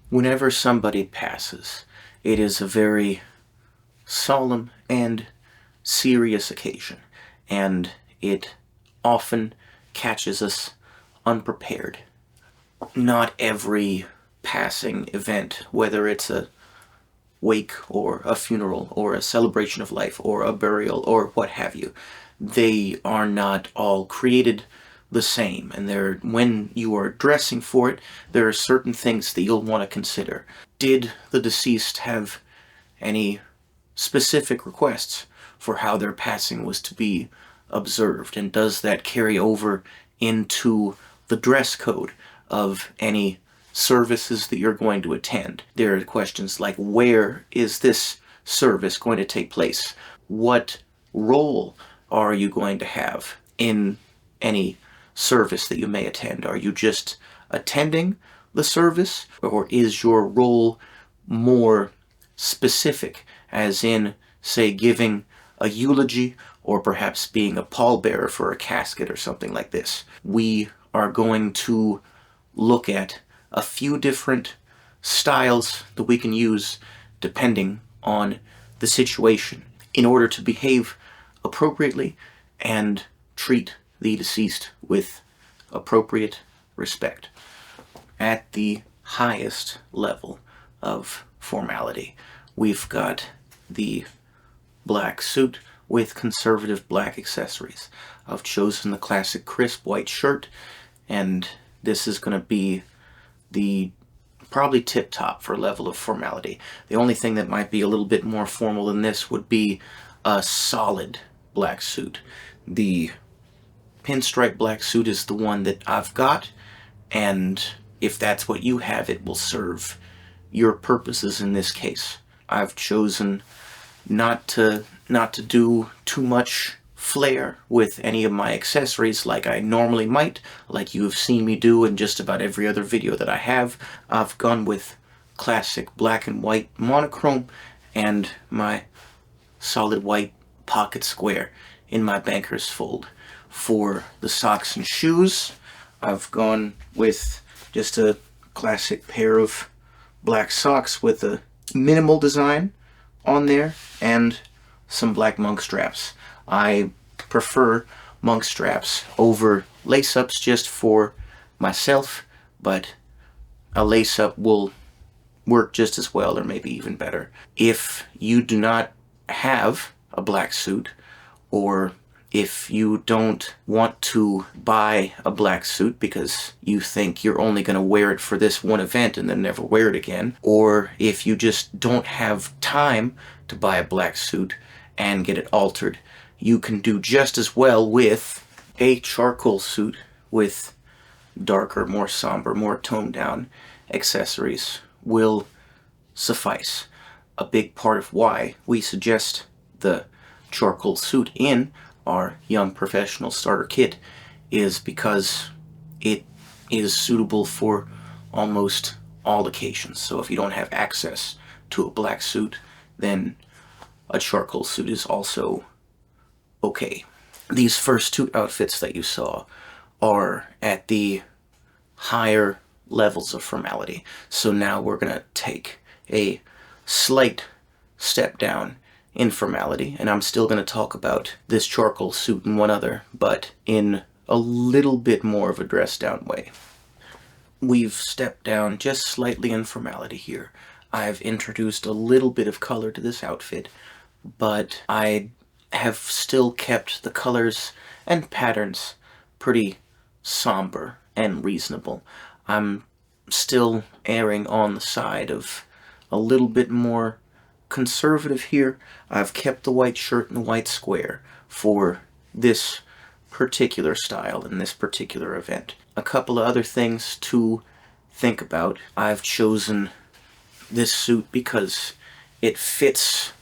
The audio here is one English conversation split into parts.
Whenever somebody passes, it is a very solemn and serious occasion, and it often catches us unprepared. Not every passing event, whether it's a wake or a funeral or a celebration of life or a burial or what have you, they are not all created the same, and when you are dressing for it, there are certain things that you'll want to consider. Did the deceased have any specific requests for how their passing was to be observed, and does that carry over into the dress code of any services that you're going to attend? There are questions like, where is this service going to take place? What role are you going to have in any service that you may attend? Are you just attending the service, or is your role more specific, as in, say, giving a eulogy, or perhaps being a pallbearer for a casket or something like this? We are going to look at a few different styles that we can use depending on the situation in order to behave appropriately and treat the deceased with appropriate respect. At the highest level of formality, we've got the black suit with conservative black accessories. I've chosen the classic crisp white shirt, and this is going to be the probably tip-top for level of formality. The only thing that might be a little bit more formal than this would be a solid black suit. The pinstripe black suit is the one that I've got, and if that's what you have, it will serve your purposes in this case. I've chosen not to do too much flair with any of my accessories like I normally might, like you have seen me do in just about every other video that I have. I've gone with classic black and white monochrome and my solid white pocket square in my banker's fold. For the socks and shoes, I've gone with just a classic pair of black socks with a minimal design on there and some black monk straps. I prefer monk straps over lace-ups just for myself, but a lace-up will work just as well, or maybe even better. If you do not have a black suit, or if you don't want to buy a black suit because you think you're only going to wear it for this one event and then never wear it again, or if you just don't have time to buy a black suit and get it altered, you can do just as well with a charcoal suit with darker, more somber, more toned down accessories will suffice. A big part of why we suggest the charcoal suit in our young professional starter kit is because it is suitable for almost all occasions. So if you don't have access to a black suit, then a charcoal suit is also okay. These first two outfits that you saw are at the higher levels of formality. So now we're going to take a slight step down in formality, and I'm still going to talk about this charcoal suit and one other, but in a little bit more of a dressed down way. We've stepped down just slightly in formality here. I've introduced a little bit of color to this outfit, but I have still kept the colors and patterns pretty somber and reasonable. I'm still erring on the side of a little bit more conservative here. I've kept the white shirt and the white square for this particular style and this particular event. A couple of other things to think about. I've chosen this suit because it fits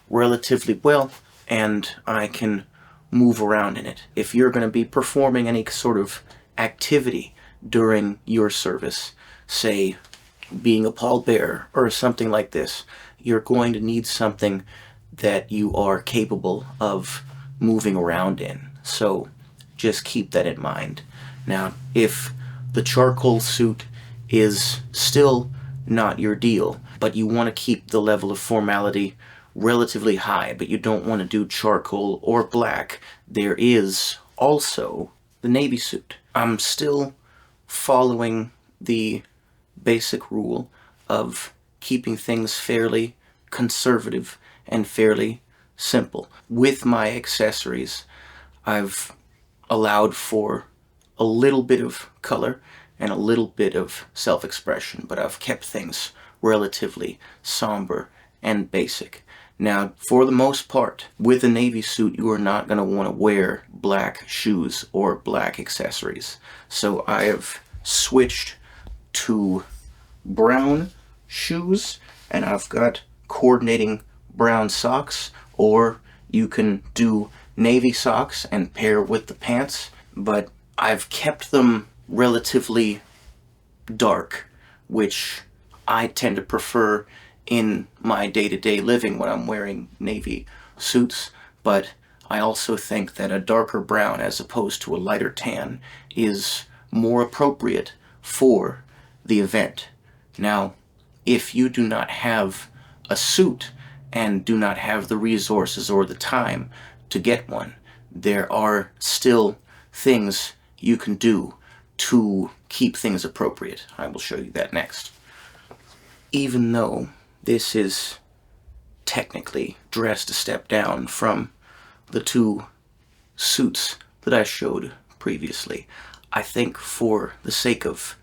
relatively well and I can move around in it. If you're going to be performing any sort of activity during your service, say being a pallbearer or something like this, you're going to need something that you are capable of moving around in. So just keep that in mind. Now, if the charcoal suit is still not your deal. But you want to keep the level of formality relatively high, but you don't want to do charcoal or black. There is also the navy suit. I'm still following the basic rule of keeping things fairly conservative and fairly simple. With my accessories, I've allowed for a little bit of color and a little bit of self-expression, but I've kept things relatively somber and basic. Now, for the most part, with a navy suit, you are not going to want to wear black shoes or black accessories. So I have switched to brown shoes, and I've got coordinating brown socks, or you can do navy socks and pair with the pants, but I've kept them relatively dark, which I tend to prefer in my day-to-day living when I'm wearing navy suits, but I also think that a darker brown as opposed to a lighter tan is more appropriate for the event. Now, if you do not have a suit and do not have the resources or the time to get one, there are still things you can do to keep things appropriate. I will show you that next. Even though this is technically dressed a step down from the two suits that I showed previously, I think for the sake of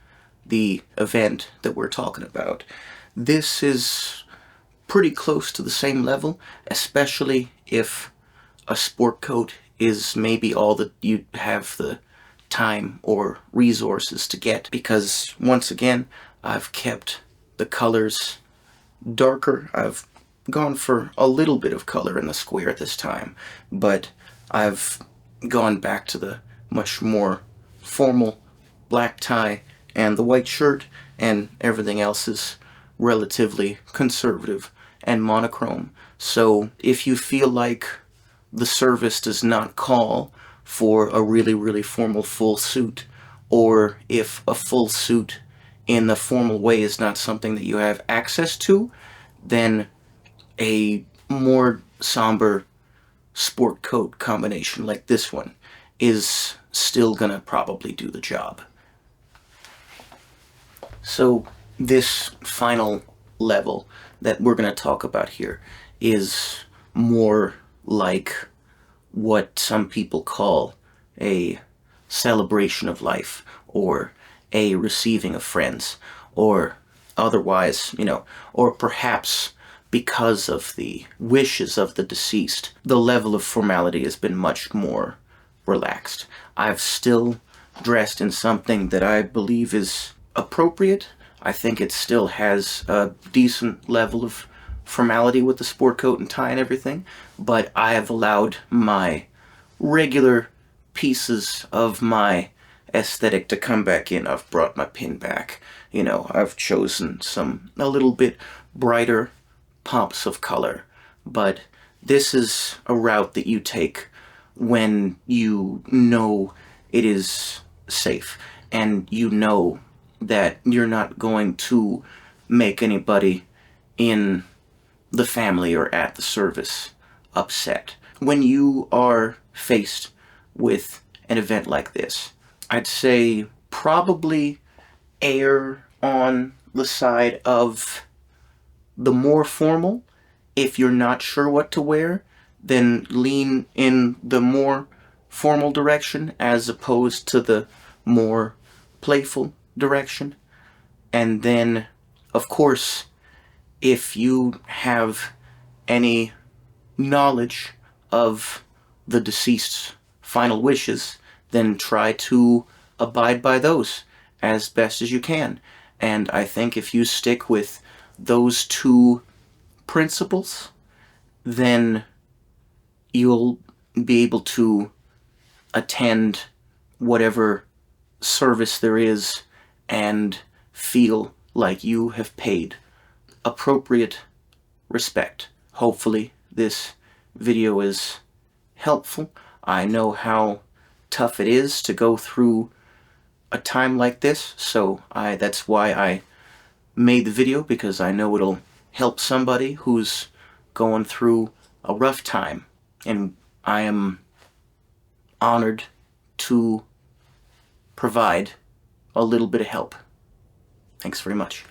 the event that we're talking about, this is pretty close to the same level, especially if a sport coat is maybe all that you have the time or resources to get, because once again, I've kept the colors darker. I've gone for a little bit of color in the square this time, but I've gone back to the much more formal black tie and the white shirt, and everything else is relatively conservative and monochrome. So if you feel like the service does not call for a really, really formal full suit, or if a full suit in the formal way is not something that you have access to, then a more somber sport coat combination like this one is still gonna probably do the job. So this final level that we're gonna talk about here is more like what some people call a celebration of life, or a receiving of friends, or otherwise, or perhaps because of the wishes of the deceased, the level of formality has been much more relaxed. I've still dressed in something that I believe is appropriate. I think it still has a decent level of formality with the sport coat and tie and everything, but I have allowed my regular pieces of my aesthetic to come back in. I've brought my pin back. I've chosen a little bit brighter pops of color, but this is a route that you take when you know it is safe, and you know that you're not going to make anybody in the family or at the service upset. When you are faced with an event like this, I'd say probably err on the side of the more formal. If you're not sure what to wear, then lean in the more formal direction as opposed to the more playful direction. And then, of course, if you have any knowledge of the deceased's final wishes, then try to abide by those as best as you can. And I think if you stick with those two principles, then you'll be able to attend whatever service there is and feel like you have paid appropriate respect. Hopefully this video is helpful. I know how tough it is to go through a time like this, so that's why I made the video because I know it'll help somebody who's going through a rough time, and I am honored to provide a little bit of help. Thanks very much.